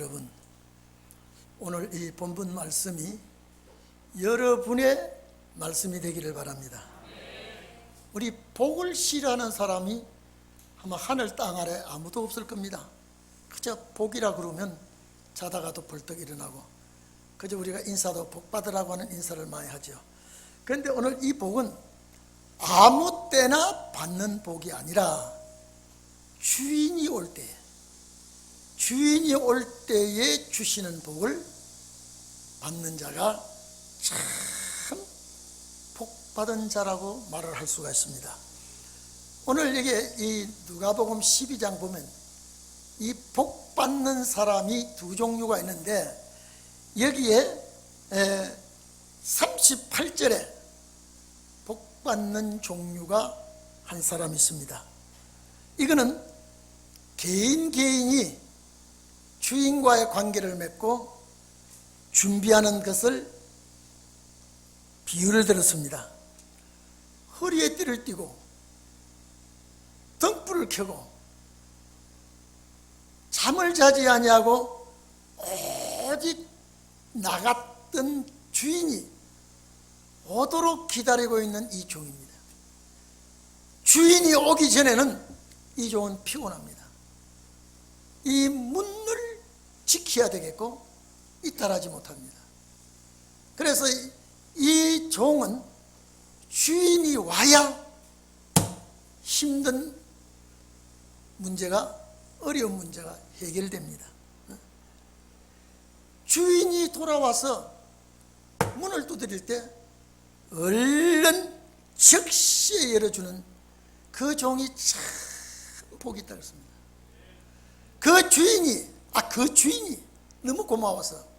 여러분, 오늘 이 본문 말씀이 여러분의 말씀이 되기를 바랍니다. 우리 복을 싫어하는 사람이 아마 하늘 땅 아래 아무도 없을 겁니다. 그저 복이라 그러면 자다가도 벌떡 일어나고, 그저 우리가 인사도 복 받으라고 하는 인사를 많이 하죠. 그런데 오늘 이 복은 아무 때나 받는 복이 아니라 주인이 올 때에 주시는 복을 받는 자가 참 복받은 자라고 말을 할 수가 있습니다. 오늘 이게 이 누가복음 12장 보면 이 복받는 사람이 두 종류가 있는데, 여기에 38절에 복받는 종류가 한 사람이 있습니다. 이거는 개인이 주인과의 관계를 맺고 준비하는 것을 비유를 들었습니다. 허리에 띠를 띠고 등불을 켜고 잠을 자지 아니하고 오직 나갔던 주인이 오도록 기다리고 있는 이 종입니다. 주인이 오기 전에는 이 종은 피곤합니다. 이 문을 지켜야 되겠고 이탈하지 못합니다. 그래서 이 종은 주인이 와야 힘든 문제가, 어려운 문제가 해결됩니다. 주인이 돌아와서 문을 두드릴 때 얼른 즉시 열어주는 그 종이 참 복이 있다고 했습니다. 그 주인이 너무 고마워서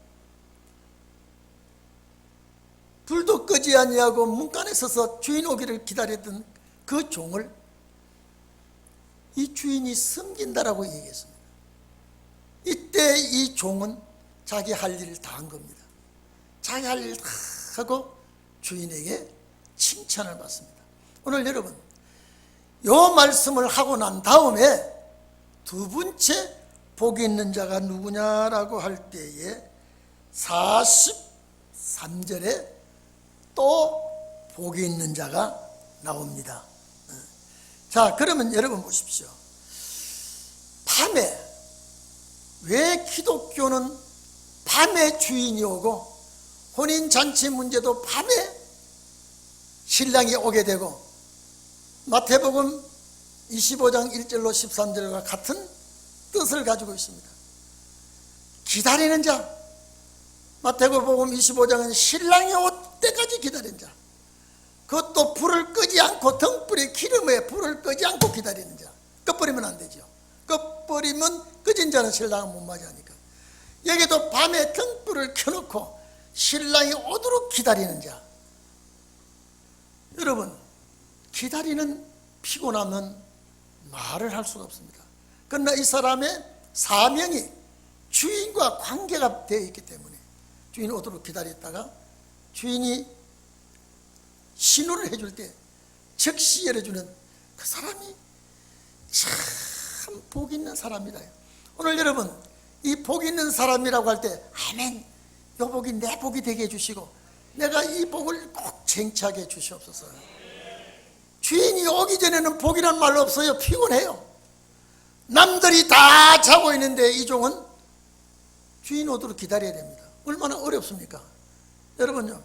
불도 끄지 아니하고 문간에 서서 주인 오기를 기다렸던 그 종을 이 주인이 섬긴다라고 얘기했습니다. 이때 이 종은 자기 할 일을 다 한 겁니다. 자기 할 일을 다 하고 주인에게 칭찬을 받습니다. 오늘 여러분, 요 말씀을 하고 난 다음에 두 번째 복이 있는 자가 누구냐라고 할 때에 43절에 또 복이 있는 자가 나옵니다. 자, 그러면 여러분 보십시오. 밤에, 왜 기독교는 밤에 주인이 오고 혼인잔치 문제도 밤에 신랑이 오게 되고 마태복음 25장 1절로 13절과 같은 뜻을 가지고 있습니다. 기다리는 자, 마태복음 25장은 신랑이 올 때까지 기다리는 자, 그것도 불을 끄지 않고 등불에 기름에 불을 끄지 않고 기다리는 자. 꺼버리면 안 되죠. 꺼버리면 꺼진 자는 신랑을 못 맞이하니까. 여기도 밤에 등불을 켜놓고 신랑이 오도록 기다리는 자. 여러분, 기다리는 피곤함은 말을 할 수가 없습니다. 그러나 이 사람의 사명이 주인과 관계가 되어 있기 때문에 주인이 오도록 기다렸다가 주인이 신호를 해줄 때 즉시 열어주는 그 사람이 참 복 있는 사람이다. 오늘 여러분, 이 복 있는 사람이라고 할 때 아멘, 요 복이 내 복이 되게 해주시고 내가 이 복을 꼭 쟁취하게 해주시옵소서. 주인이 오기 전에는 복이란 말 없어요. 피곤해요. 남들이 다 자고 있는데 이 종은 주인 오도록 기다려야 됩니다. 얼마나 어렵습니까? 여러분요,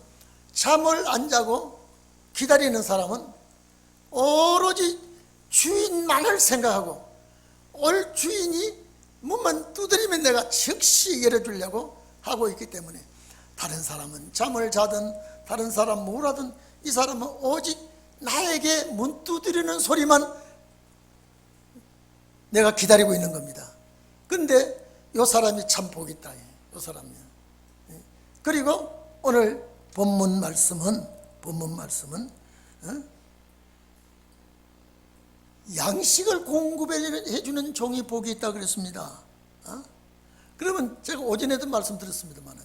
잠을 안 자고 기다리는 사람은 오로지 주인만을 생각하고 올 주인이 문만 두드리면 내가 즉시 열어주려고 하고 있기 때문에 다른 사람은 잠을 자든 다른 사람 뭘 하든 이 사람은 오직 나에게 문 두드리는 소리만 내가 기다리고 있는 겁니다. 근데 이 사람이 참 복이 있다. 이 사람이. 그리고 오늘 본문 말씀은 양식을 공급해 주는 종이 복이 있다 그랬습니다. 그러면 제가 오전에도 말씀드렸습니다만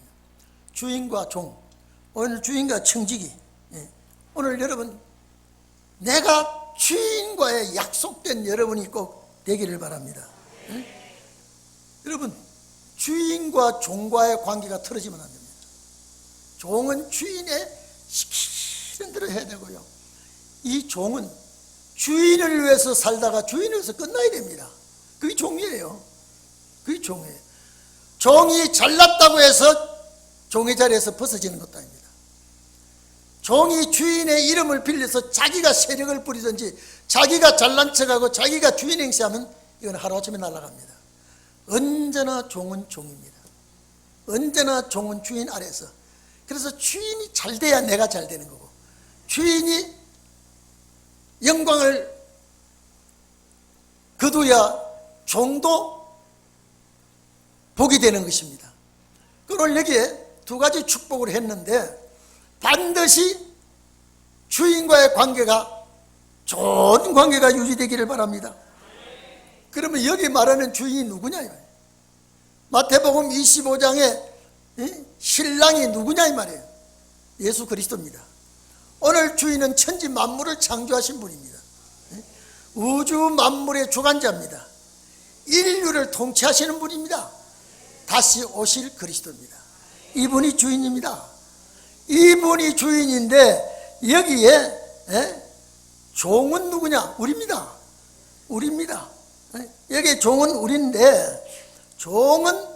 주인과 종, 오늘 주인과 청지기. 오늘 여러분, 내가 주인과의 약속된 여러분이 꼭 되기를 바랍니다. 여러분, 주인과 종과의 관계가 틀어지면 안 됩니다. 종은 주인의 시키는 대로 해야 되고요, 이 종은 주인을 위해서 살다가 주인을 위해서 끝나야 됩니다. 그게 종이에요. 그게 종이에요. 종이 잘났다고 해서 종의 자리에서 벗어지는 것도 아닙니다. 종이 주인의 이름을 빌려서 자기가 세력을 부리든지 자기가 잘난 척하고 자기가 주인 행세하면 이건 하루아침에 날아갑니다. 언제나 종은 종입니다. 언제나 종은 주인 아래서. 그래서 주인이 잘 돼야 내가 잘 되는 거고, 주인이 영광을 거둬야 종도 복이 되는 것입니다. 오늘 여기에 두 가지 축복을 했는데, 반드시 주인과의 관계가 좋은 관계가 유지되기를 바랍니다. 그러면 여기 말하는 주인이 누구냐? 마태복음 25장에 신랑이 누구냐 이 말이에요. 예수 그리스도입니다. 오늘 주인은 천지 만물을 창조하신 분입니다. 우주 만물의 주관자입니다. 인류를 통치하시는 분입니다. 다시 오실 그리스도입니다. 이분이 주인입니다. 이분이 주인인데 여기에 종은 누구냐? 우리입니다. 우리입니다. 여기 종은 우리인데, 종은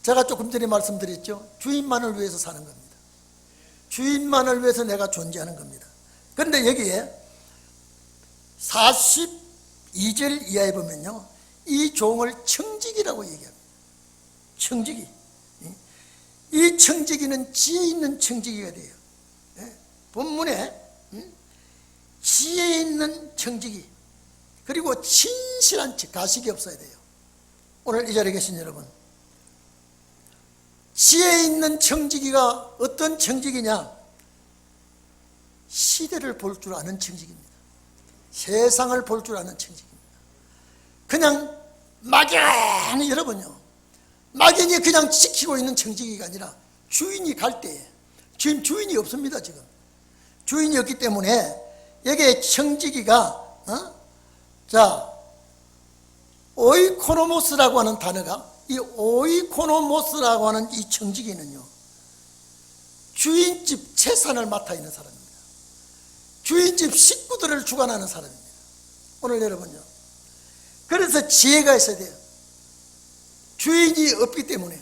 제가 조금 전에 말씀드렸죠. 주인만을 위해서 사는 겁니다. 주인만을 위해서 내가 존재하는 겁니다. 그런데 여기에 42절 이하에 보면요, 이 종을 청지기라고 얘기합니다. 청지기. 이 청지기는 지혜 있는 청지기가 돼요. 본문에 지혜 있는 청지기, 그리고 진실한 척, 가식이 없어야 돼요. 오늘 이 자리에 계신 여러분, 지혜 있는 청지기가 어떤 청지기냐? 시대를 볼 줄 아는 청지기입니다. 세상을 볼 줄 아는 청지기입니다. 그냥 막연히, 여러분요, 막연히 그냥 지키고 있는 청지기가 아니라 주인이 갈 때에, 지금 주인이 없습니다. 지금 주인이 없기 때문에 여기에 청지기가 오이코노모스라고 하는 단어가, 이 오이코노모스라고 하는 이 청지기는요, 주인집 재산을 맡아 있는 사람입니다. 주인집 식구들을 주관하는 사람입니다. 오늘 여러분요, 그래서 지혜가 있어야 돼요. 주인이 없기 때문에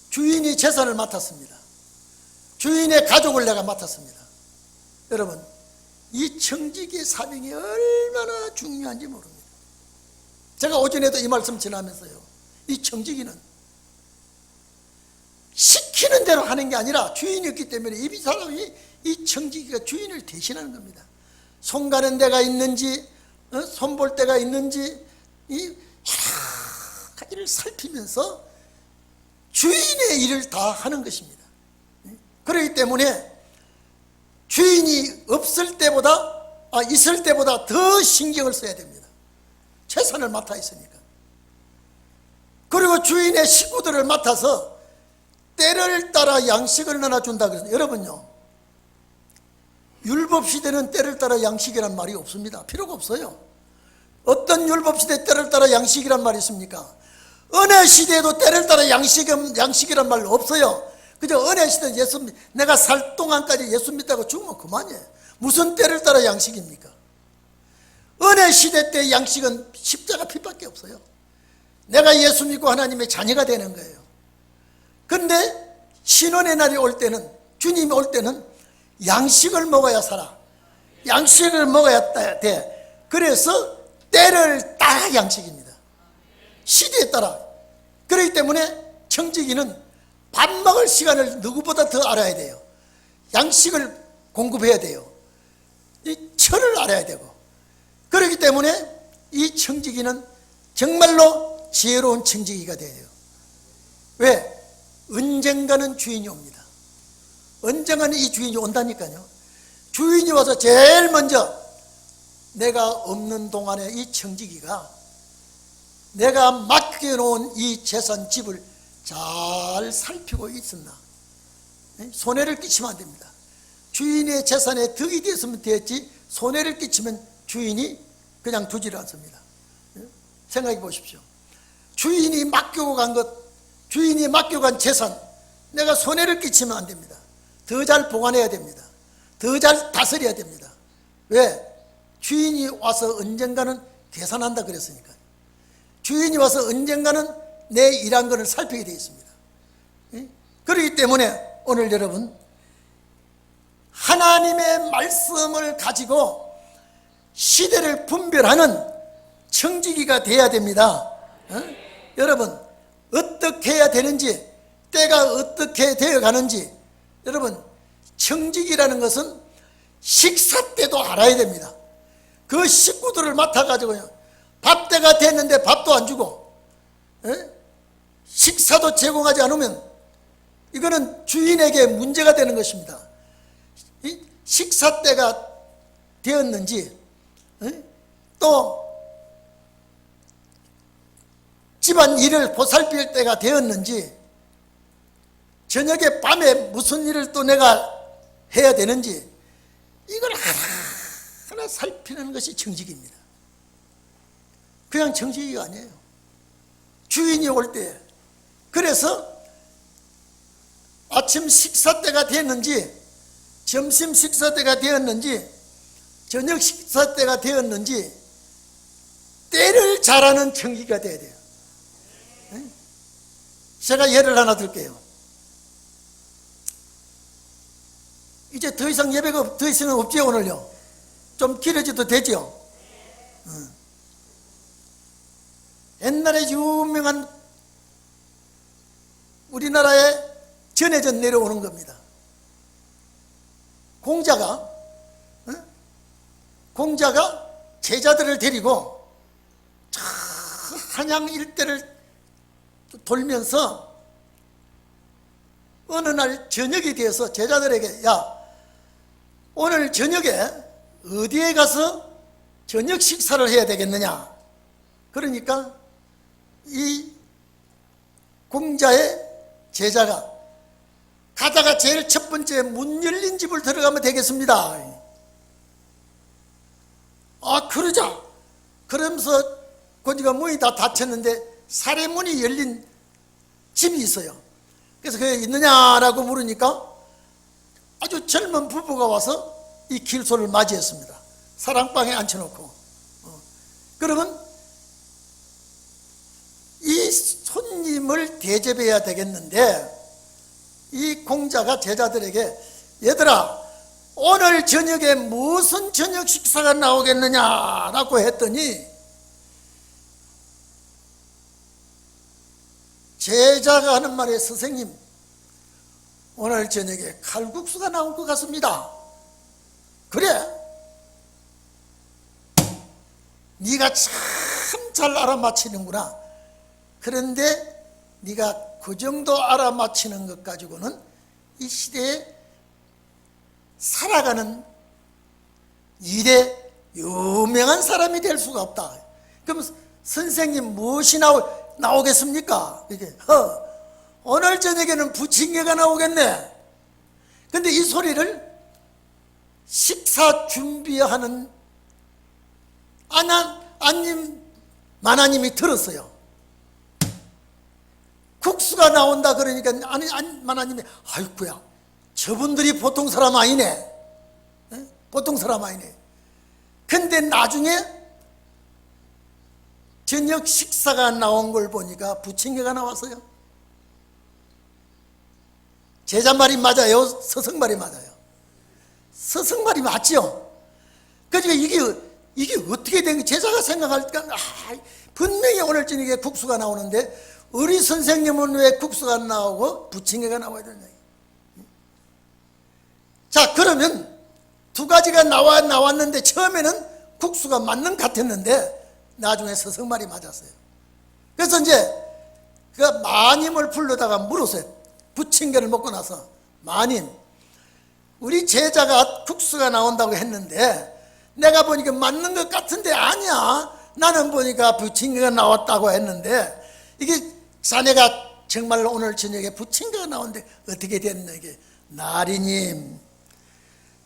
주인이 재산을 맡았습니다. 주인의 가족을 내가 맡았습니다. 여러분, 이 청지기의 사명이 얼마나 중요한지 모릅니다. 제가 오전에도 이 말씀 지나면서요, 이 청지기는 시키는 대로 하는 게 아니라 주인이 없기 때문에 이 사람이, 이 청지기가 주인을 대신하는 겁니다. 손 가는 데가 있는지, 손 볼 데가 있는지, 이 여러 가지를 살피면서 주인의 일을 다 하는 것입니다. 그렇기 때문에 주인이 없을 때보다, 있을 때보다 더 신경을 써야 됩니다. 재산을 맡아 있으니까. 그리고 주인의 식구들을 맡아서 때를 따라 양식을 나눠준다 그래서, 여러분요, 율법시대는 때를 따라 양식이란 말이 없습니다. 필요가 없어요. 어떤 율법시대 때를 따라 양식이란 말이 있습니까? 은혜시대에도 때를 따라 양식이란 말 없어요. 그저 은혜시대 내가 살 동안까지 예수 믿다고 죽으면 그만이에요. 무슨 때를 따라 양식입니까? 은혜시대 때 양식은 십자가 피밖에 없어요. 내가 예수 믿고 하나님의 자녀가 되는 거예요. 그런데 신원의 날이 올 때는, 주님이 올 때는 양식을 먹어야 살아. 양식을 먹어야 돼. 그래서 때를 따라 양식입니다. 시대에 따라. 그렇기 때문에 청지기는 밥 먹을 시간을 누구보다 더 알아야 돼요. 양식을 공급해야 돼요. 이 철을 알아야 되고. 그렇기 때문에 이 청지기는 정말로 지혜로운 청지기가 돼요. 왜? 언젠가는 주인이 옵니다. 언젠가는 이 주인이 온다니까요. 주인이 와서 제일 먼저 내가 없는 동안에 이 청지기가 내가 맡겨놓은 이 재산집을 잘 살피고 있었나, 손해를 끼치면 안 됩니다. 주인의 재산에 득이 됐으면 됐지, 손해를 끼치면 주인이 그냥 두지를 않습니다. 생각해 보십시오. 주인이 맡기고 간 것 주인이 맡겨간 재산, 내가 손해를 끼치면 안 됩니다. 더 잘 보관해야 됩니다. 더 잘 다스려야 됩니다. 왜? 주인이 와서 언젠가는 계산한다 그랬으니까요. 주인이 와서 언젠가는 내 일한 것을 살피게 되어 있습니다. 그렇기 때문에 오늘 여러분, 하나님의 말씀을 가지고 시대를 분별하는 청지기가 돼야 됩니다. 여러분, 어떻게 해야 되는지, 때가 어떻게 되어가는지, 여러분, 청지기라는 것은 식사 때도 알아야 됩니다. 그 식구들을 맡아가지고요, 밥 때가 됐는데 밥도 안 주고, 식사도 제공하지 않으면 이거는 주인에게 문제가 되는 것입니다. 식사 때가 되었는지, 또 집안 일을 보살필 때가 되었는지, 저녁에 밤에 무슨 일을 또 내가 해야 되는지, 이걸 하나하나 살피는 것이 청지기입니다. 그냥 청지기가 아니에요. 주인이 올 때, 그래서 아침 식사 때가 됐는지, 점심 식사 때가 되었는지, 저녁 식사 때가 되었는지 때를 잘 아는 청지기가 돼야 돼요. 제가 예를 하나 들게요. 이제 더 이상 예배가 더 이상은 없지요. 오늘요 좀 길어져도 되죠. 옛날에 유명한 우리나라에 전해져 내려오는 겁니다. 공자가 제자들을 데리고 한양 일대를 돌면서 어느 날 저녁이 되어서 제자들에게, 야, 오늘 저녁에 어디에 가서 저녁 식사를 해야 되겠느냐. 그러니까 이 공자의 제자가 가다가 제일 첫 번째 문 열린 집을 들어가면 되겠습니다. 아, 그러자. 그러면서 거기가 문이 다 닫혔는데 사례문이 열린 집이 있어요. 그래서 그게 있느냐라고 물으니까 아주 젊은 부부가 와서 이 길소를 맞이했습니다. 사랑방에 앉혀놓고. 그러면 이 손님을 대접해야 되겠는데, 이 공자가 제자들에게, 얘들아, 오늘 저녁에 무슨 저녁 식사가 나오겠느냐라고 했더니 제자가 하는 말에, 선생님, 오늘 저녁에 칼국수가 나올 것 같습니다. 그래? 네가 참 잘 알아맞히는구나. 그런데 네가 그 정도 알아맞히는 것 가지고는 이 시대에 살아가는 일에 유명한 사람이 될 수가 없다. 그럼 선생님 무엇이 나오겠습니까? 이게 오늘 저녁에는 부침개가 나오겠네. 근데 이 소리를 식사 준비하는 마나님이 들었어요. 국수가 나온다 그러니까 마나님이, 아이쿠야, 저분들이 보통 사람 아니네. 보통 사람 아니네. 근데 나중에 저녁 식사가 나온 걸 보니까 부침개가 나왔어요. 제자 말이 맞아요? 스승 말이 맞아요? 스승 말이 맞죠? 그러니까 이게 어떻게 된 거야? 제자가 생각할까? 분명히 오늘 저녁에 국수가 나오는데 우리 선생님은 왜 국수가 안 나오고 부침개가 나와야 되냐. 자, 그러면 두 가지가 나왔는데 처음에는 국수가 맞는 것 같았는데 나중에 스승 말이 맞았어요. 그래서 이제 그 마님을 불러다가 물었어요. 부침개를 먹고 나서, 마님, 우리 제자가 국수가 나온다고 했는데 내가 보니까 맞는 것 같은데 아니야. 나는 보니까 부침개가 나왔다고 했는데 이게 자네가 정말로 오늘 저녁에 부침개가 나오는데 어떻게 됐나. 이게, 나리님,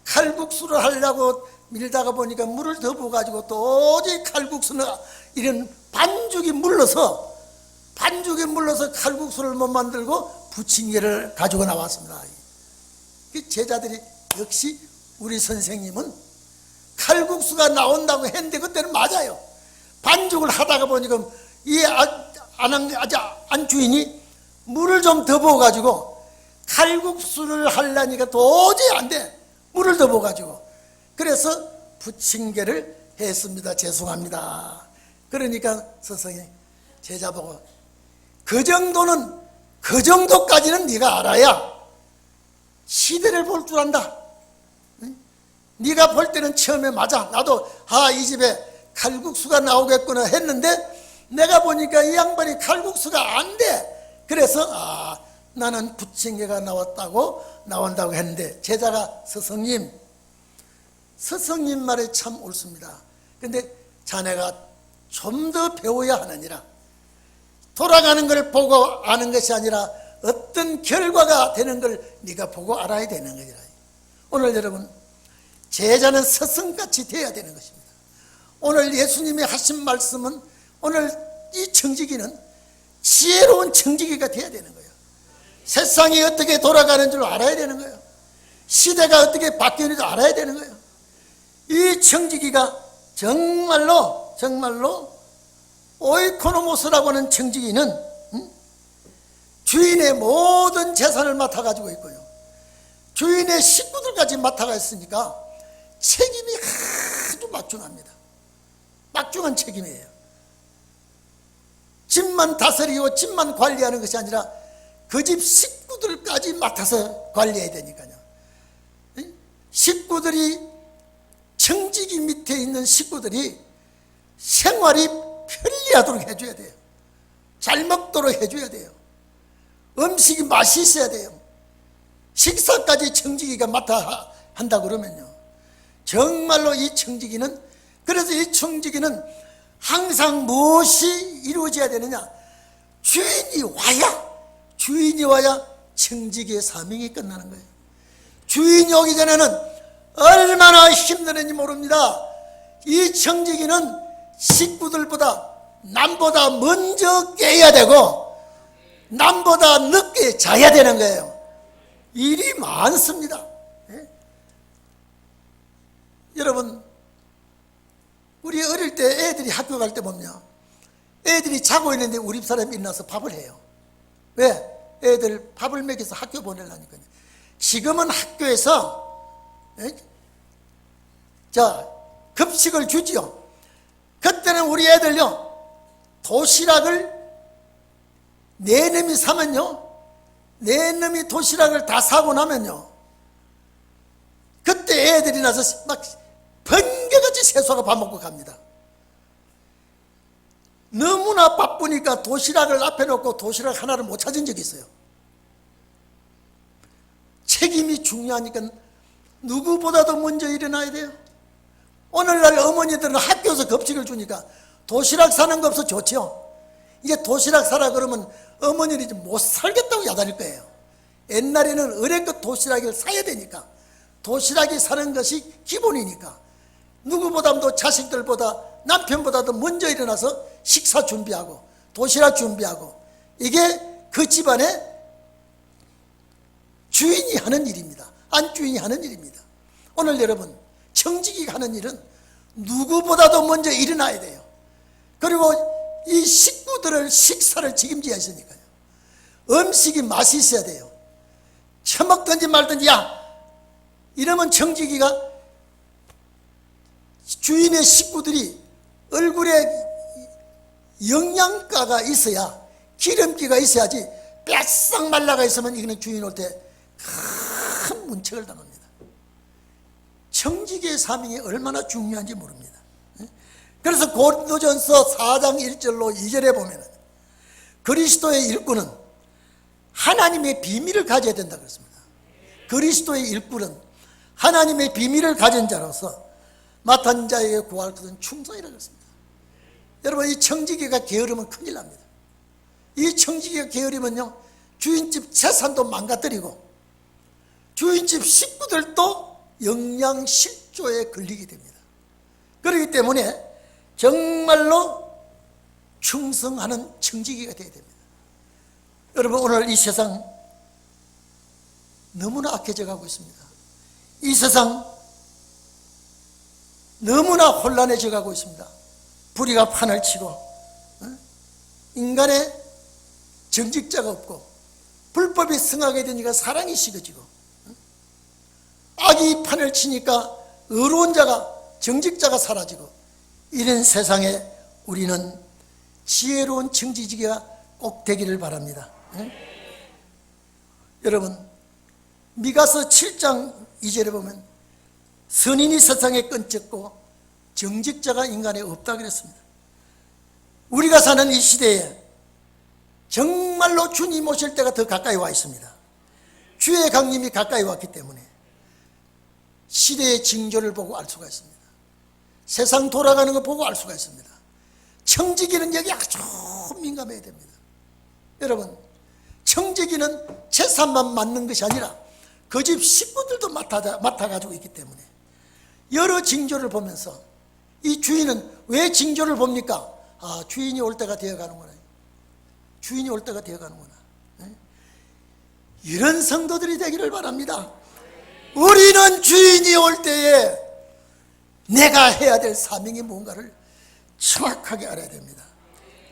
칼국수를 하려고 밀다가 보니까 물을 더 부어가지고 도저히 칼국수는 이런 반죽이 물러서 반죽에 물러서 칼국수를 못 만들고 부침개를 가지고 나왔습니다. 그 제자들이 역시 우리 선생님은 칼국수가 나온다고 했는데 그때는 맞아요. 반죽을 하다가 보니까 이 안주인이 물을 좀 더 부어가지고 칼국수를 하려니까 도저히 안 돼. 물을 더 부어가지고. 그래서 부침개를 했습니다. 죄송합니다. 그러니까 스승이 제자 보고 그 정도까지는 네가 알아야 시대를 볼 줄 안다. 네가 볼 때는 처음에 맞아. 나도 이 집에 칼국수가 나오겠구나 했는데 내가 보니까 이 양반이 칼국수가 안 돼. 그래서 나는 부침개가 나온다고 했는데 제자가 스승님 말에 참 옳습니다. 근데 자네가 좀 더 배워야 하느니라. 돌아가는 걸 보고 아는 것이 아니라 어떤 결과가 되는 걸 네가 보고 알아야 되는 거지라. 오늘 여러분 제자는 스승같이 되어야 되는 것입니다. 오늘 예수님이 하신 말씀은 오늘 이 청지기는 지혜로운 청지기가 되어야 되는 거예요. 세상이 어떻게 돌아가는 줄 알아야 되는 거예요. 시대가 어떻게 바뀌는지 알아야 되는 거예요. 이 청지기가 정말로 오이코노모스라고 하는 청지기는 주인의 모든 재산을 맡아가지고 있고요. 주인의 식구들까지 맡아가 있으니까 책임이 아주 막중합니다. 막중한 책임이에요. 집만 다스리고 집만 관리하는 것이 아니라 그 집 식구들까지 맡아서 관리해야 되니까요. 식구들이 청지기 밑에 있는 식구들이 생활이 편리하도록 해줘야 돼요. 잘 먹도록 해줘야 돼요. 음식이 맛이 있어야 돼요. 식사까지 청지기가 맡아 한다 그러면요, 정말로 이 청지기는, 그래서 이 청지기는 항상 무엇이 이루어져야 되느냐, 주인이 와야 청지기의 사명이 끝나는 거예요. 주인이 오기 전에는 얼마나 힘드는지 모릅니다. 이 청지기는 식구들보다 남보다 먼저 깨야 되고 남보다 늦게 자야 되는 거예요. 일이 많습니다. 예? 여러분, 우리 어릴 때 애들이 학교 갈 때 보면 애들이 자고 있는데 우리 집사람이 일어나서 밥을 해요. 왜? 애들 밥을 먹여서 학교 보내려니까요. 지금은 학교에서 급식을 주지요. 그때는 우리 애들요, 도시락을 네 놈이 사면요, 네 놈이 도시락을 다 사고 나면요, 그때 애들이 나서 막 번개같이 세수하고 밥 먹고 갑니다. 너무나 바쁘니까 도시락을 앞에 놓고 도시락 하나를 못 찾은 적이 있어요. 책임이 중요하니까 누구보다도 먼저 일어나야 돼요. 오늘날 어머니들은 학교에서 급식을 주니까 도시락 사는 거 없어 좋죠. 이제 도시락 사라 그러면 어머니들이 못 살겠다고 야단일 거예요. 옛날에는 어린것 도시락을 사야 되니까 도시락이 사는 것이 기본이니까 누구보다도 자식들보다 남편보다도 먼저 일어나서 식사 준비하고 도시락 준비하고, 이게 그 집안의 주인이 하는 일입니다. 안주인이 하는 일입니다. 오늘 여러분, 청지기가 하는 일은 누구보다도 먼저 일어나야 돼요. 그리고 이 식구들을 식사를 책임져야 했으니까요. 음식이 맛이 있어야 돼요. 처먹든지 말든지 이러면 청지기가 주인의 식구들이 얼굴에 영양가가 있어야, 기름기가 있어야지 뺏싹 말라가 있으면 이거는 주인 올 때 큰 문책을 당합니다. 청지기의 사명이 얼마나 중요한지 모릅니다. 그래서 고린도전서 4장 1절로 2절에 보면 그리스도의 일꾼은 하나님의 비밀을 가져야 된다 그랬습니다. 그리스도의 일꾼은 하나님의 비밀을 가진 자로서 맡은 자에게 구할 것은 충성이라고 했습니다. 여러분, 이 청지기가 게으르면 큰일 납니다. 이 청지기가 게으르면요, 주인집 재산도 망가뜨리고 주인집 식구들도 영양실조에 걸리게 됩니다. 그렇기 때문에 정말로 충성하는 청지기가 되어야 됩니다. 여러분, 오늘 이 세상 너무나 악해져 가고 있습니다. 이 세상 너무나 혼란해져 가고 있습니다. 불의가 판을 치고 인간의 정직자가 없고 불법이 승하게 되니까 사랑이 식어지고 악이 판을 치니까 의로운 자가, 정직자가 사라지고, 이런 세상에 우리는 지혜로운 청지기가 꼭 되기를 바랍니다. 여러분, 미가서 7장 2절에 보면 선인이 세상에 끈적고 정직자가 인간에 없다 그랬습니다. 우리가 사는 이 시대에 정말로 주님 오실 때가 더 가까이 와 있습니다. 주의 강림이 가까이 왔기 때문에 시대의 징조를 보고 알 수가 있습니다. 세상 돌아가는 거 보고 알 수가 있습니다. 청지기는 여기 아주 민감해야 됩니다. 여러분, 청지기는 재산만 맡는 것이 아니라 그 집 식구들도 맡아가지고 있기 때문에 여러 징조를 보면서, 이 주인은 왜 징조를 봅니까? 아, 주인이 올 때가 되어가는구나. 주인이 올 때가 되어가는구나. 이런 성도들이 되기를 바랍니다. 우리는 주인이 올 때에 내가 해야 될 사명이 뭔가를 정확하게 알아야 됩니다.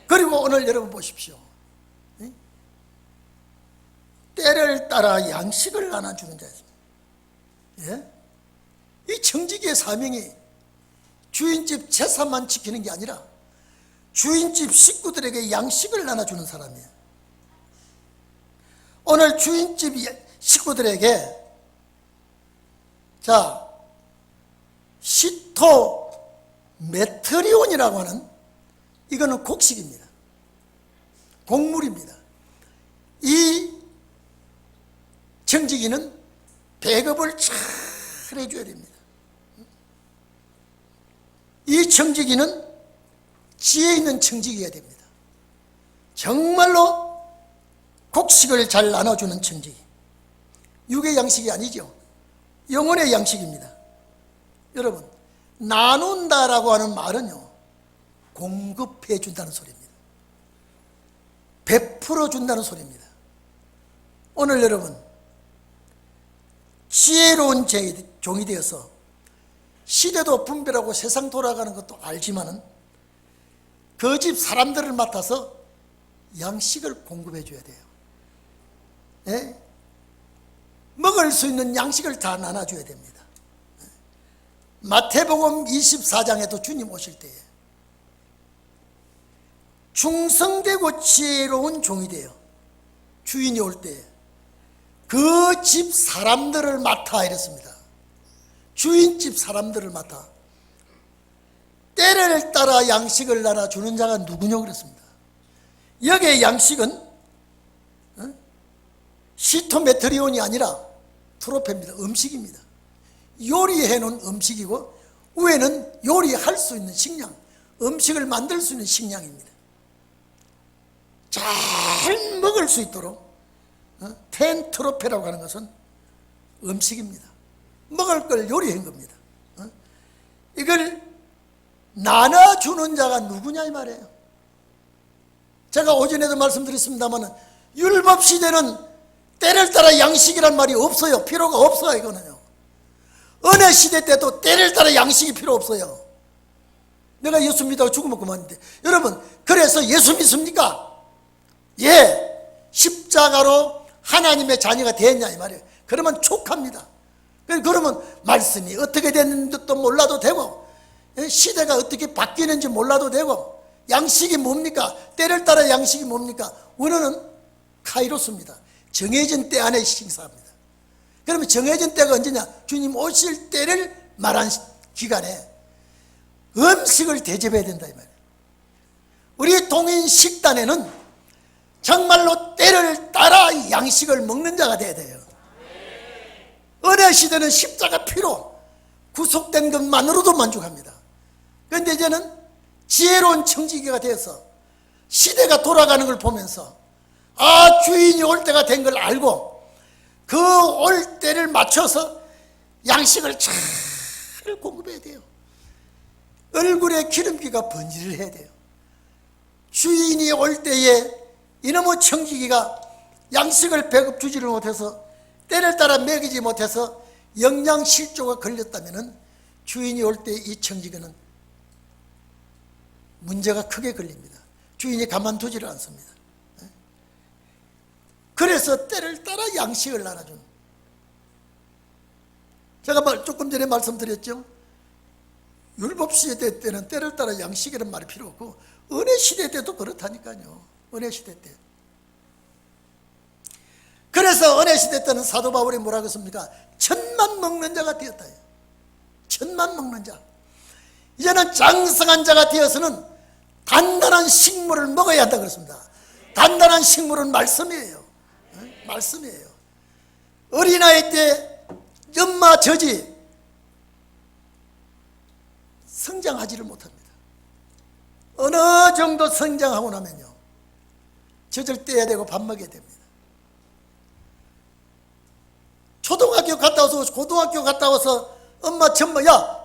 그리고 오늘 여러분 보십시오. 때를 따라 양식을 나눠주는 자였습니다. 예? 이 청지기의 사명이 주인집 재산만 지키는 게 아니라 주인집 식구들에게 양식을 나눠주는 사람이에요. 오늘 주인집 식구들에게 시토메트리온이라고 하는, 이거는 곡식입니다. 곡물입니다. 이 청지기는 배급을 잘 해줘야 됩니다. 이 청지기는 지혜 있는 청지기가 됩니다. 정말로 곡식을 잘 나눠주는 청지기. 육의 양식이 아니죠. 영혼의 양식입니다. 여러분, 나눈다라고 하는 말은요, 공급해 준다는 소리입니다. 베풀어 준다는 소리입니다. 오늘 여러분, 지혜로운 종이 되어서 시대도 분별하고 세상 돌아가는 것도 알지만은 그 집 사람들을 맡아서 양식을 공급해 줘야 돼요. 예? 먹을 수 있는 양식을 다 나눠줘야 됩니다. 마태복음 24장에도 주님 오실 때에 충성되고 지혜로운 종이 되어 주인이 올 때에 그 집 사람들을 맡아 이랬습니다. 주인집 사람들을 맡아 때를 따라 양식을 나눠주는 자가 누구냐 그랬습니다. 여기의 양식은 시토메트리온이 아니라 트로페입니다. 음식입니다. 요리해 놓은 음식이고, 위에는 요리할 수 있는 식량, 음식을 만들 수 있는 식량입니다. 잘 먹을 수 있도록 텐트로페라고 하는 것은 음식입니다. 먹을 걸 요리한 겁니다. 이걸 나눠주는 자가 누구냐 이 말이에요. 제가 오전에도 말씀드렸습니다만 율법시대는 때를 따라 양식이란 말이 없어요. 필요가 없어요. 이거는요. 은혜 시대 때도 때를 따라 양식이 필요 없어요. 내가 예수 믿다고 죽으면 그만인데. 여러분, 그래서 예수 믿습니까? 예, 십자가로 하나님의 자녀가 됐냐 이 말이에요. 그러면 촉합니다. 그러면 말씀이 어떻게 됐는지도 몰라도 되고, 시대가 어떻게 바뀌는지 몰라도 되고, 양식이 뭡니까? 때를 따라 양식이 뭡니까? 원어는 카이로스입니다. 정해진 때 안에 식사합니다. 그러면 정해진 때가 언제냐? 주님 오실 때를 말한 기간에 음식을 대접해야 된다 이 말이에요. 우리 동인 식단에는 정말로 때를 따라 양식을 먹는 자가 돼야 돼요. 은혜 시대는 십자가 피로 구속된 것만으로도 만족합니다. 그런데 이제는 지혜로운 청지기가 되어서 시대가 돌아가는 걸 보면서 주인이 올 때가 된 걸 알고 그 올 때를 맞춰서 양식을 잘 공급해야 돼요. 얼굴에 기름기가 번지를 해야 돼요. 주인이 올 때에 이놈의 청지기가 양식을 배급 주지를 못해서 때를 따라 먹이지 못해서 영양실조가 걸렸다면 주인이 올 때 이 청지기는 문제가 크게 걸립니다. 주인이 가만두지를 않습니다. 그래서 때를 따라 양식을 나눠준, 제가 조금 전에 말씀드렸죠. 율법시대 때는 때를 따라 양식이라는 말이 필요 없고 은혜시대 때도 그렇다니까요. 은혜시대 때. 그래서 은혜시대 때는 사도 바울이 뭐라고 했습니까? 천만 먹는 자가 되었다. 천만 먹는 자. 이제는 장성한 자가 되어서는 단단한 식물을 먹어야 한다 그랬습니다. 단단한 식물은 말씀이에요. 말씀이에요. 어린아이 때 엄마 젖이 성장하지를 못합니다. 어느 정도 성장하고 나면요, 젖을 떼야 되고 밥 먹여야 됩니다. 초등학교 갔다 와서, 고등학교 갔다 와서 엄마 젖 먹어, 야,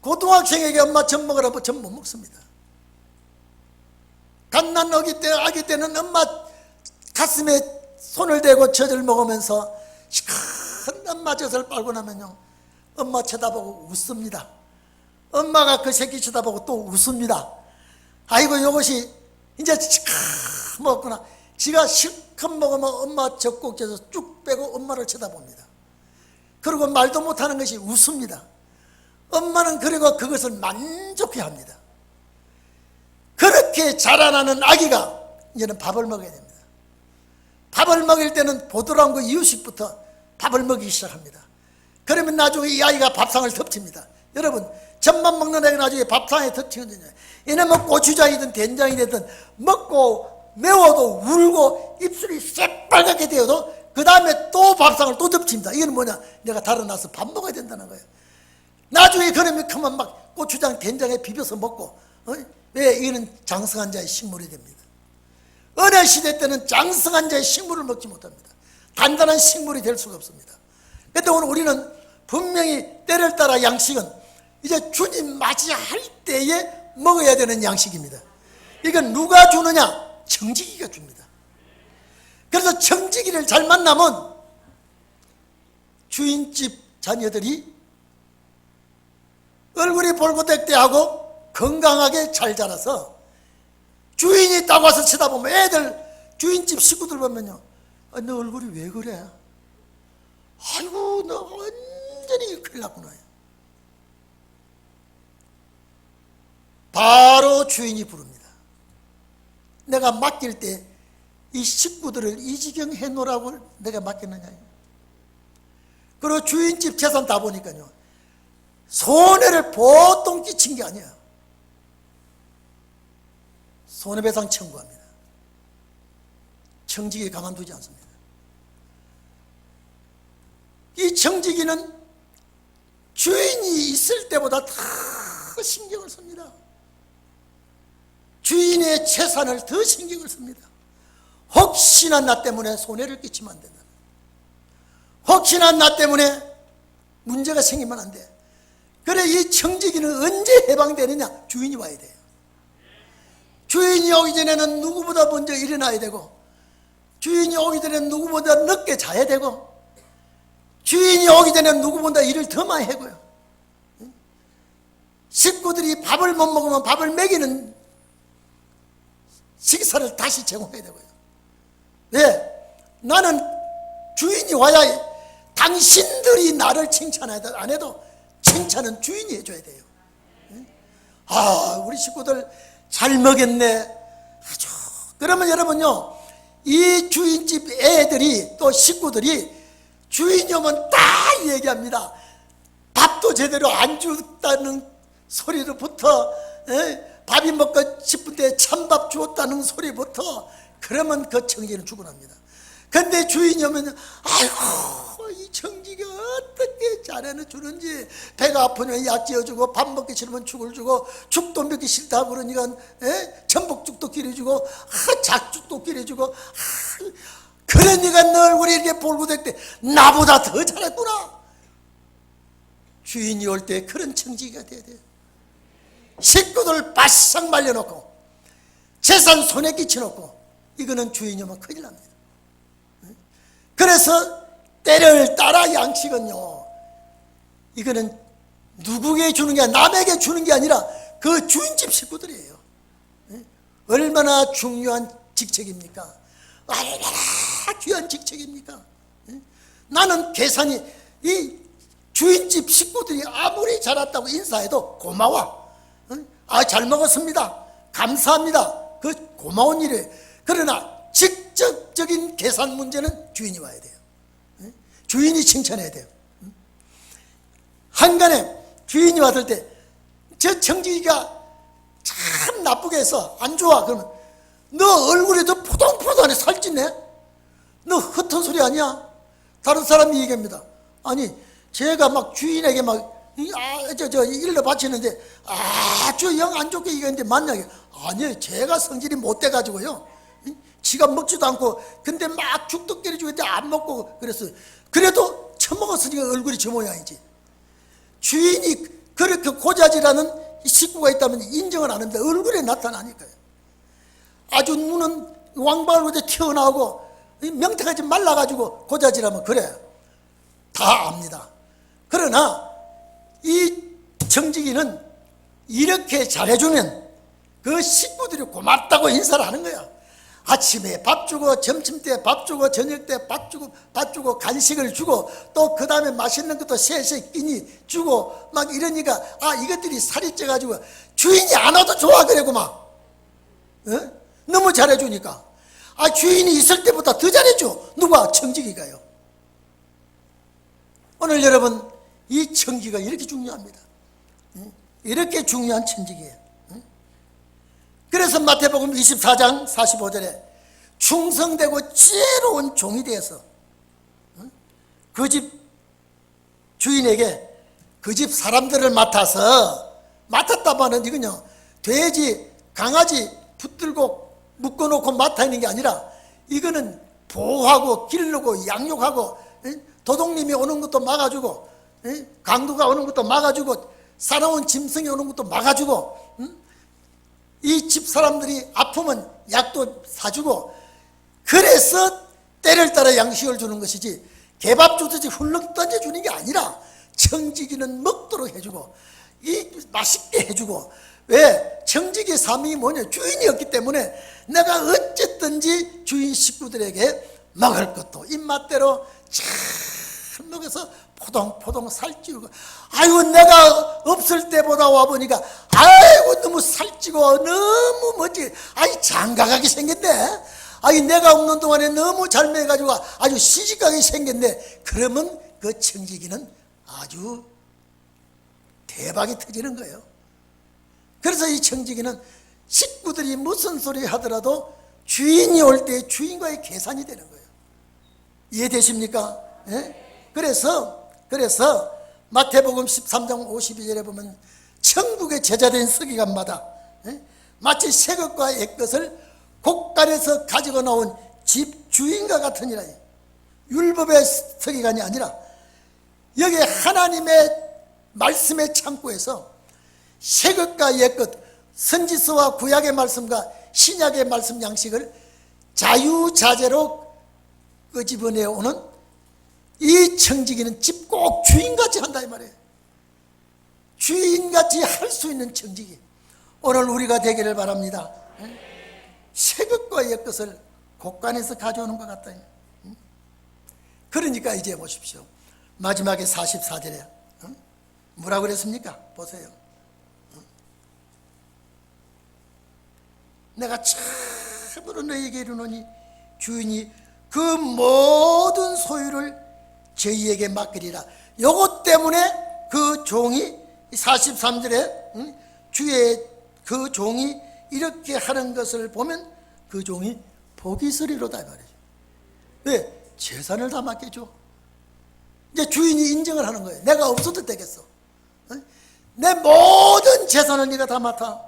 고등학생에게 엄마 젖 먹으라고 젖 못 먹습니다. 갓난 아기 때는 엄마 가슴에 손을 대고 젖을 먹으면서 시큰 엄마 젖을 빨고 나면요, 엄마 쳐다보고 웃습니다. 엄마가 그 새끼 쳐다보고 또 웃습니다. 아이고, 이것이 이제 시큰 먹었구나. 지가 실컷 먹으면 엄마 젖꼭지에서 쭉 빼고 엄마를 쳐다봅니다. 그리고 말도 못하는 것이 웃습니다. 엄마는 그리고 그것을 만족해 합니다. 그렇게 자라나는 아기가 이제는 밥을 먹어야 됩니다. 밥을 먹일 때는 보드라운 그 이유식부터 밥을 먹이기 시작합니다. 그러면 나중에 이 아이가 밥상을 덮칩니다. 여러분, 젖만 먹는 아이가 나중에 밥상에 덮치거든요. 이놈은 고추장이든 된장이 되든 먹고 매워도 울고 입술이 새빨갛게 되어도 그 다음에 또 밥상을 또 덮칩니다. 이건 뭐냐? 내가 달아나서 밥 먹어야 된다는 거예요. 나중에 그러면 그만 막 고추장 된장에 비벼서 먹고, 왜? 이거는 장성한 자의 식물이 됩니다. 은혜 시대 때는 장성한 자의 식물을 먹지 못합니다. 단단한 식물이 될 수가 없습니다. 그런데 오늘 우리는 분명히 때를 따라 양식은 이제 주님 맞이할 때에 먹어야 되는 양식입니다. 이건 누가 주느냐? 청지기가 줍니다. 그래서 청지기를 잘 만나면 주인집 자녀들이 얼굴이 볼고백대하고 건강하게 잘 자라서 주인이 딱 와서 쳐다보면 애들, 주인집 식구들 보면요, 아, 너 얼굴이 왜 그래? 아이고, 너 완전히 큰일 났구나. 바로 주인이 부릅니다. 내가 맡길 때 이 식구들을 이 지경 해놓으라고 내가 맡겼느냐. 그리고 주인집 재산 다 보니까요, 손해를 보통 끼친 게 아니에요. 손해배상 청구합니다. 청지기 가만두지 않습니다. 이 청지기는 주인이 있을 때보다 더 신경을 씁니다. 주인의 재산을 더 신경을 씁니다. 혹시나 나 때문에 손해를 끼치면 안 된다. 혹시나 나 때문에 문제가 생기면 안 돼. 그래, 이 청지기는 언제 해방되느냐? 주인이 와야 돼요. 주인이 오기 전에는 누구보다 먼저 일어나야 되고, 주인이 오기 전에는 누구보다 늦게 자야 되고, 주인이 오기 전에는 누구보다 일을 더 많이 하고요. 식구들이 밥을 못 먹으면 밥을 먹이는 식사를 다시 제공해야 되고요. 왜? 나는 주인이 와야, 당신들이 나를 칭찬 안 해도 칭찬은 주인이 해줘야 돼요. 아, 우리 식구들 잘 먹였네. 아주. 그러면 여러분요, 이 주인집 애들이, 또 식구들이 주인이 오면 딱 얘기합니다. 밥도 제대로 안 줬다는 소리로부터, 밥이 먹고 싶을 때 찬밥 주었다는 소리부터, 그러면 그 청지기는 죽어납니다. 근데 주인이 오면, 아이고, 이 청지기가 어떻게 잘해는 주는지, 배가 아프면 약 지어주고, 밥 먹기 싫으면 죽을 주고, 죽도 먹기 싫다 그러니까 전복죽도 끓여주고, 작죽도 끓여주고, 그러니까 너 얼굴이 이렇게 볼고될 나보다 더 잘했구나. 주인이 올 때 그런 청지기가 돼야 돼요. 식구들 바싹 말려놓고, 재산 손에 끼쳐놓고 이거는 주인이 오면 큰일 납니다. 그래서 때를 따라 양식은요, 이거는 누구에게 주는 게 아니라 남에게 주는 게 아니라 그 주인집 식구들이에요. 얼마나 중요한 직책입니까? 얼마나 귀한 직책입니까? 나는 계산이, 이 주인집 식구들이 아무리 잘했다고 인사해도 고마워. 잘 먹었습니다. 감사합니다. 그 고마운 일이에요. 그러나 직접적인 계산 문제는 주인이 와야 돼요. 주인이 칭찬해야 돼요. 한간에 주인이 왔을 때 저 청지기가 참 나쁘게 해서 안 좋아. 그러면 너 얼굴에도 포동포동하네. 살찐네. 너 흩은 소리 아니야? 다른 사람이 얘기합니다. 아니 제가 막 주인에게 막 일러 바치는데 아주 영 안 좋게 얘기했는데 맞냐? 아니에요. 제가 성질이 못 돼가지고요, 지가 먹지도 않고 근데 막 죽도 끓여주고 했는데 안 먹고 그랬어요. 그래도 처먹었으니까 얼굴이 저 모양이지. 주인이 그렇게 고자질하는 식구가 있다면 인정을 안 합니다. 얼굴에 나타나니까요. 아주 눈은 왕발로 튀어나오고 명태까지 말라가지고 고자질하면 그래, 다 압니다. 그러나 이 정직이는 이렇게 잘해주면 그 식구들이 고맙다고 인사를 하는 거야. 아침에 밥 주고, 점심때 밥 주고, 저녁때 밥 주고 간식을 주고, 또 그 다음에 맛있는 것도 셋 끼니 주고 막 이러니까 이것들이 살이 쪄가지고 주인이 안 와도 좋아 그래고 막 너무 잘해주니까 주인이 있을 때보다 더 잘해줘. 누가? 청지기가요. 오늘 여러분, 이 청지기가 이렇게 중요합니다. 이렇게 중요한 청지기예요. 그래서 마태복음 24장 45절에 충성되고 지혜로운 종이 되어서 그 집 주인에게 그 집 사람들을 맡았다마는 이건요, 돼지, 강아지 붙들고 묶어놓고 맡아 있는 게 아니라 이거는 보호하고 기르고 양육하고 도둑님이 오는 것도 막아주고 강도가 오는 것도 막아주고 사나운 짐승이 오는 것도 막아주고 이 집 사람들이 아프면 약도 사주고, 그래서 때를 따라 양식을 주는 것이지 개밥 주듯이 훌렁 던져주는 게 아니라 청지기는 먹도록 해주고 맛있게 해주고. 왜? 청지기의 사명이 뭐냐? 주인이었기 때문에 내가 어쨌든지 주인 식구들에게 먹을 것도 입맛대로 잘 먹여서 포동포동 살찌우고, 내가 없을 때보다 와보니까 너무 살찌고 너무 멋지게 장가가게 생겼네. 내가 없는 동안에 너무 잘 먹어가지고 아주 시집가게 생겼네. 그러면 그 청지기는 아주 대박이 터지는 거예요. 그래서 이 청지기는 식구들이 무슨 소리 하더라도 주인이 올 때 주인과의 계산이 되는 거예요. 이해되십니까? 그래서 마태복음 13장 52절에 보면 천국의 제자된 서기관마다 마치 새것과 옛것을 곡간에서 가지고 나온 집 주인과 같으니라. 율법의 서기관이 아니라 여기 하나님의 말씀의 창고에서 새것과 옛것, 선지서와 구약의 말씀과 신약의 말씀 양식을 자유자재로 끄집어내 오는 이 청지기는 집 꼭 주인같이 한다 이 말이에요. 주인같이 할 수 있는 청지기, 오늘 우리가 되기를 바랍니다. 새것과 옛것을 곡간에서 가져오는 것 같다. 그러니까 이제 보십시오. 마지막에 44절에 뭐라고 그랬습니까? 보세요. 내가 참으로 너희에게 이르노니 주인이 그 모든 소유를 저희에게 맡기리라. 요것 때문에 그 종이 43절에 주의 그 종이 이렇게 하는 것을 보면 그 종이 복이 있으리로다 이 말이죠. 왜? 재산을 다 맡겨줘. 이제 주인이 인정을 하는 거예요. 내가 없어도 되겠어. 내 모든 재산을 네가 다 맡아.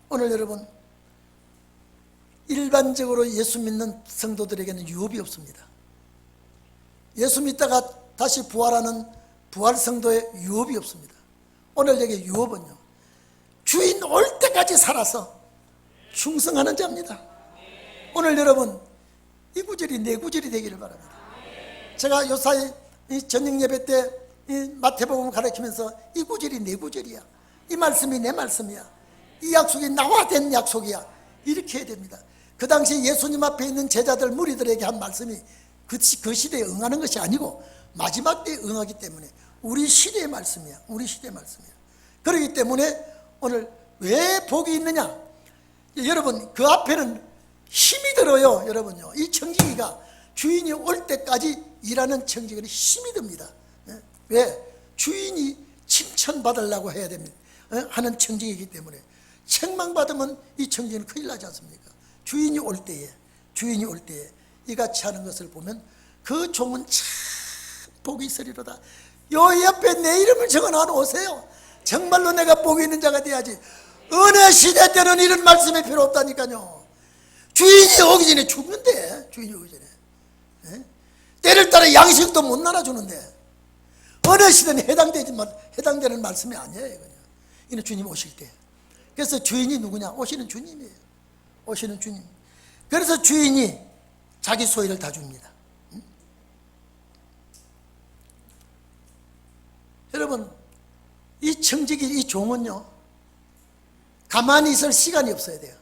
오늘 여러분, 일반적으로 예수 믿는 성도들에게는 유업이 없습니다. 예수 믿다가 다시 부활하는 부활 성도의 유업이 없습니다. 오늘 여기 유업은요, 주인 올 때까지 살아서 충성하는 자입니다. 오늘 여러분 이 구절이 내 구절이 되기를 바랍니다. 제가 요사이 저녁 예배 때 마태복음 가르치면서 이 구절이 내 구절이야, 이 말씀이 내 말씀이야, 이 약속이 나와 된 약속이야, 이렇게 해야 됩니다. 그 당시 예수님 앞에 있는 제자들 무리들에게 한 말씀이 그 시대에 응하는 것이 아니고 마지막 때에 응하기 때문에 우리 시대의 말씀이야. 우리 시대의 말씀이야. 그렇기 때문에 오늘 왜 복이 있느냐, 여러분 그 앞에는 힘이 들어요. 여러분요, 이 청지기가 주인이 올 때까지 일하는 청지기는 힘이 듭니다. 왜? 주인이 칭찬받으려고 해야 됩니다. 하는 청지기이기 때문에 책망받으면 이 청지기는 큰일 나지 않습니까? 주인이 올 때에 이같이 하는 것을 보면 그 종은 참 복이 있으리로다. 요 옆에 내 이름을 적어놔 놓으세요. 정말로 내가 복이 있는 자가 돼야지. 어느 시대 때는 이런 말씀이 필요 없다니까요. 주인이 오기 전에 죽는데, 주인이 오기 전에 때를 따라 양식도 못 나눠주는데 어느 시대는 해당되는 말씀이 아니에요. 이는 주님 오실 때. 그래서 주인이 누구냐? 오시는 주님이에요. 오시는 주님. 그래서 주인이 자기 소유를 다 줍니다. 여러분 이 청지기, 이 종은요 가만히 있을 시간이 없어야 돼요.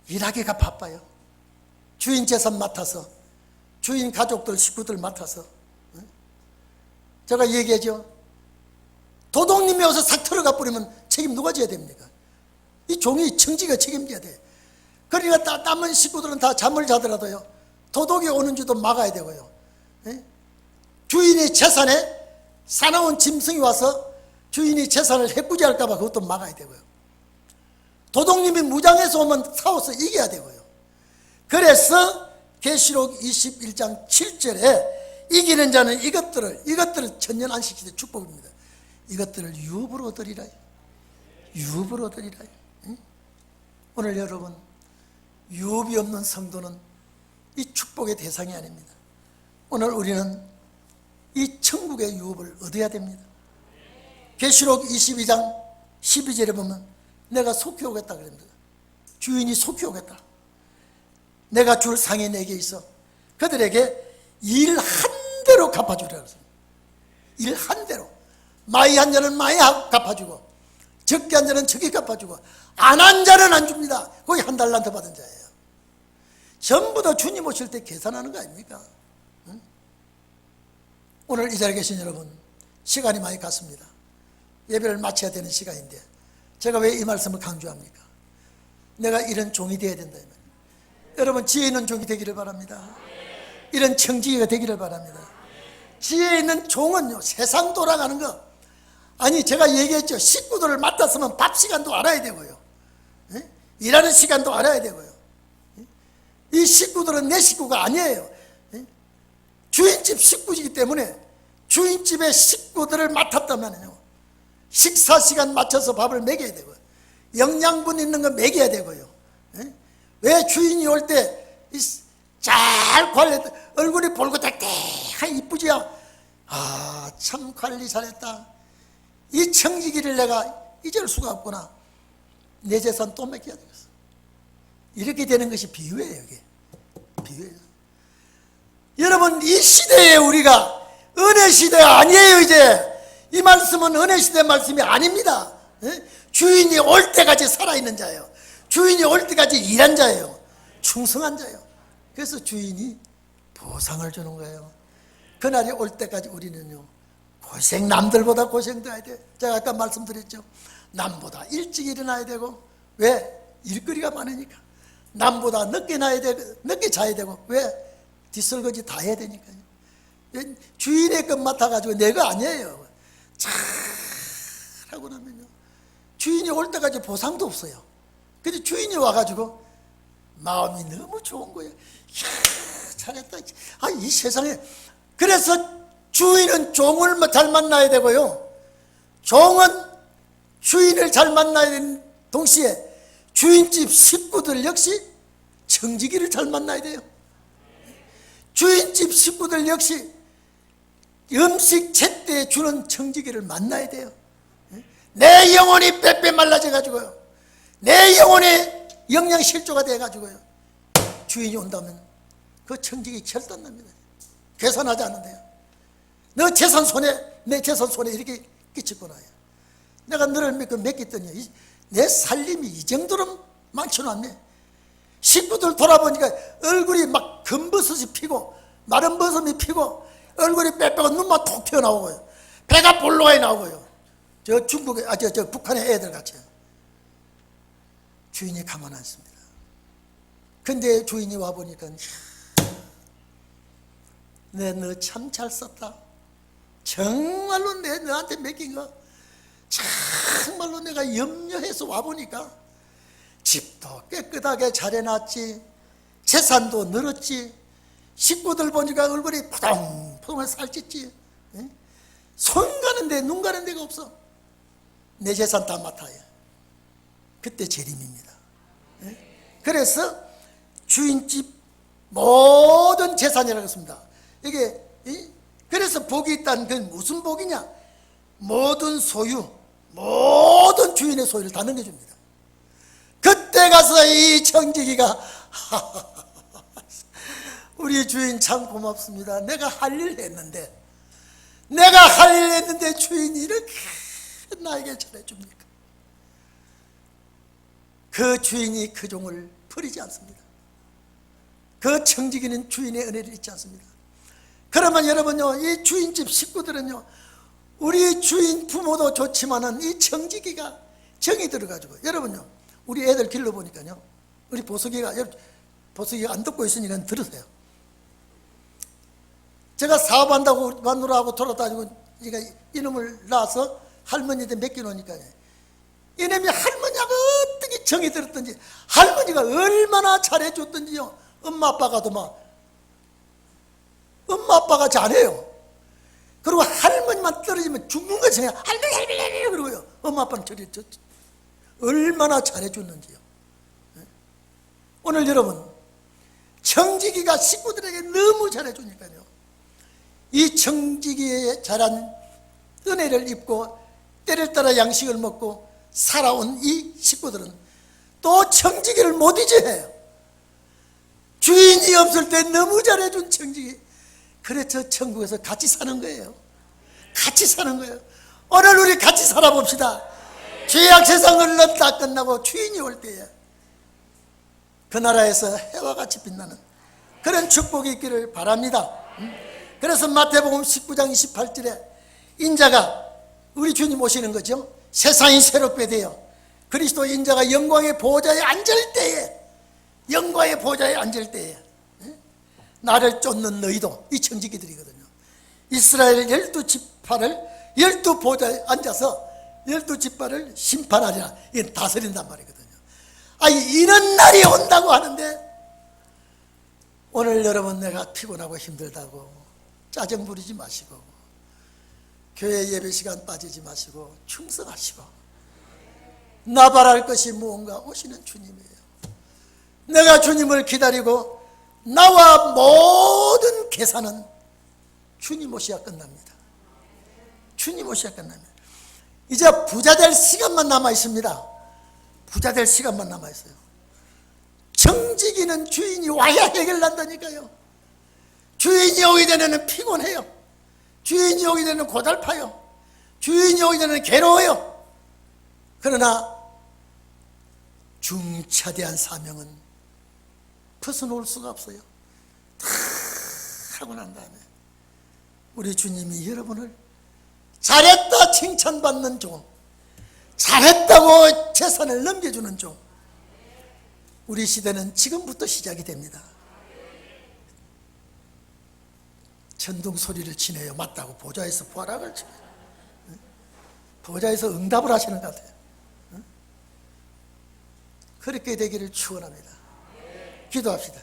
일하기가 바빠요. 주인 재산 맡아서, 주인 가족들 식구들 맡아서. 제가 얘기하죠. 도둑님이 와서 싹 털어가 버리면 책임 누가 져야 됩니까? 이 종이, 청지기가 책임져야 돼. 그러니까 남은 식구들은 다 잠을 자더라도요 도둑이 오는 줄도 막아야 되고요. 주인의 재산에 사나운 짐승이 와서 주인이 재산을 해꾸지할까 봐 그것도 막아야 되고요. 도둑님이 무장해서 오면 싸워서 이겨야 되고요. 그래서 계시록 21장 7절에 이기는 자는 이것들을 천년 안식일의 축복입니다. 이것들을 유업으로 얻으리라. 유업으로 얻으리라. 오늘 여러분 유업이 없는 성도는 이 축복의 대상이 아닙니다. 오늘 우리는 이 천국의 유업을 얻어야 됩니다. 계시록 22장 12절에 보면 내가 속히 오겠다 그럽니다. 주인이 속히 오겠다. 내가 줄 상이 내게 있어 그들에게 일 한 대로 갚아주리라 그랬습니다. 일 한 대로. 많이 한 자는 많이 갚아주고 적게 한 자는 적게 갚아주고 안 한 자는 안 줍니다. 거기 한 달란트 받은 자예요. 전부 다 주님 오실 때 계산하는 거 아닙니까? 응? 오늘 이 자리에 계신 여러분 시간이 많이 갔습니다. 예배를 마쳐야 되는 시간인데 제가 왜 이 말씀을 강조합니까? 내가 이런 종이 되어야 된다. 여러분 지혜 있는 종이 되기를 바랍니다. 이런 청지기가 되기를 바랍니다. 지혜 있는 종은요 세상 돌아가는 거, 아니 제가 얘기했죠. 식구들을 맡았으면 밥 시간도 알아야 되고요, 일하는 시간도 알아야 되고요. 이 식구들은 내 식구가 아니에요. 주인집 식구이기 때문에 주인집의 식구들을 맡았다면요 식사 시간 맞춰서 밥을 먹여야 되고요, 영양분 있는 거 먹여야 되고요. 왜 주인이 올 때 잘 관리, 얼굴이 볼고닥닥 이쁘지요? 아, 참 관리 잘했다. 이 청지기를 내가 잊을 수가 없구나. 내 재산 또 맡겨야 되겠어. 이렇게 되는 것이 비유예요. 이게 비유예요. 여러분 이 시대에 우리가 은혜 시대 아니에요. 이제 이 말씀은 은혜 시대 말씀이 아닙니다. 주인이 올 때까지 살아있는 자예요. 주인이 올 때까지 일한 자예요. 충성한 자예요. 그래서 주인이 보상을 주는 거예요. 그날이 올 때까지 우리는요 고생, 남들보다 고생도 해야 돼. 제가 아까 말씀드렸죠. 남보다 일찍 일어나야 되고, 왜? 일거리가 많으니까. 남보다 늦게 나야 되고, 늦게 자야 되고, 왜? 뒷설거지 다 해야 되니까요. 주인의 것 맡아가지고 내 거 아니에요. 잘하고 나면요 주인이 올 때까지 보상도 없어요. 근데 주인이 와가지고 마음이 너무 좋은 거예요. 이야, 잘했다. 아, 이 세상에. 그래서 주인은 종을 잘 만나야 되고요, 종은 주인을 잘 만나야 되는 동시에 주인집 식구들 역시 청지기를 잘 만나야 돼요. 주인집 식구들 역시 음식 제때 주는 청지기를 만나야 돼요. 내 영혼이 빼빼 말라져 가지고요, 내 영혼이 영양실조가 돼가지고요, 주인이 온다면 그 청직이 결단납니다. 계산하지 않는데요. 너 재산 손해, 내 재산 손해 이렇게 끼쳤구나. 내가 너를 맡겼더니 내 살림이 이 정도로 많지는. 식구들 돌아보니까 얼굴이 막 검버섯이 피고 마른 버섯이 피고 얼굴이 빼빼고 눈만 톡 튀어나오고요, 배가 볼록하게 나오고요. 저 중국에 저 북한의 애들 같이. 주인이 가만 않습니다. 근데 주인이 와보니까, 내 너 참 잘 썼다. 정말로 내 너한테 맡긴 거 정말로 내가 염려해서 와보니까 집도 깨끗하게 잘 해놨지, 재산도 늘었지, 식구들 보니까 얼굴이 포동포동하게 살찌지, 손 가는데 눈 가는 데가 없어. 내 재산 다 맡아요. 그때 재림입니다. 그래서 주인집 모든 재산이라고 했습니다. 이게 그래서 복이 있다는 건 무슨 복이냐? 모든 소유, 모든 주인의 소유를 다 넘겨줍니다. 그때 가서 이 청지기가 우리 주인 참 고맙습니다. 내가 할 일 했는데 주인이 이렇게 나에게 잘해줍니까? 그 주인이 그 종을 버리지 않습니다. 그 청지기는 주인의 은혜를 잊지 않습니다. 그러면 여러분요, 이 주인집 식구들은요, 우리 주인 부모도 좋지만은 이 청지기가 정이 들어가지고, 여러분요, 우리 애들 길러보니까요, 우리 보석이가 안 듣고 있으니까 들으세요. 제가 사업한다고 마누라하고 돌아다니고 이놈을 낳아서 할머니한테 맡겨놓으니까, 이놈이 할머니하고 어떻게 정이 들었든지, 할머니가 얼마나 잘해줬든지요, 엄마 아빠가 잘해요. 그리고 할머니만 떨어지면 죽는 것이 아니라 할머니 그러고요, 엄마 아빠는 저리 얼마나 잘해줬는지요. 오늘 여러분, 청지기가 식구들에게 너무 잘해주니까요, 이 청지기에 자란 은혜를 입고 때를 따라 양식을 먹고 살아온 이 식구들은 또 청지기를 못 잊어해요. 주인이 없을 때 너무 잘해준 청지기. 그래서 천국에서 같이 사는 거예요. 같이 사는 거예요. 오늘 우리 같이 살아봅시다. 죄악 세상을 다 끝나고 주인이 올 때에 그 나라에서 해와 같이 빛나는 그런 축복이 있기를 바랍니다. 그래서 마태복음 19장 28절에 인자가, 우리 주님 오시는 거죠, 세상이 새롭게 되어 그리스도 인자가 영광의 보좌에 앉을 때에, 영광의 보좌에 앉을 때에 나를 쫓는 너희도, 이 청지기들이거든요, 이스라엘 12지파를 12보좌에 앉아서 12지파를 심판하리라, 이건 다스린단 말이거든요. 이런 날이 온다고 하는데, 오늘 여러분 내가 피곤하고 힘들다고 짜증 부리지 마시고, 교회 예배 시간 빠지지 마시고 충성하시고, 나발할 것이 무언가 오시는 주님이에요. 내가 주님을 기다리고 나와 모든 계산은 주님 오셔야 끝납니다. 주님 오셔야 끝납니다. 이제 부자 될 시간만 남아 있습니다. 부자 될 시간만 남아 있어요. 청지기는 주인이 와야 해결난다니까요. 주인이 오기 전에는 피곤해요. 주인이 오기 전에는 고달파요. 주인이 오기 전에는 괴로워요. 그러나 중차대한 사명은 벗어놓을 수가 없어요. 다 하고 난 다음에 우리 주님이 여러분을 잘했다 칭찬받는 종, 잘했다고 재산을 넘겨주는 종, 우리 시대는 지금부터 시작이 됩니다. 천둥 소리를 치네요. 맞다고 보좌에서 부활락을 치네요. 보좌에서 응답을 하시는 것 같아요. 그렇게 되기를 축원합니다. 기도합시다.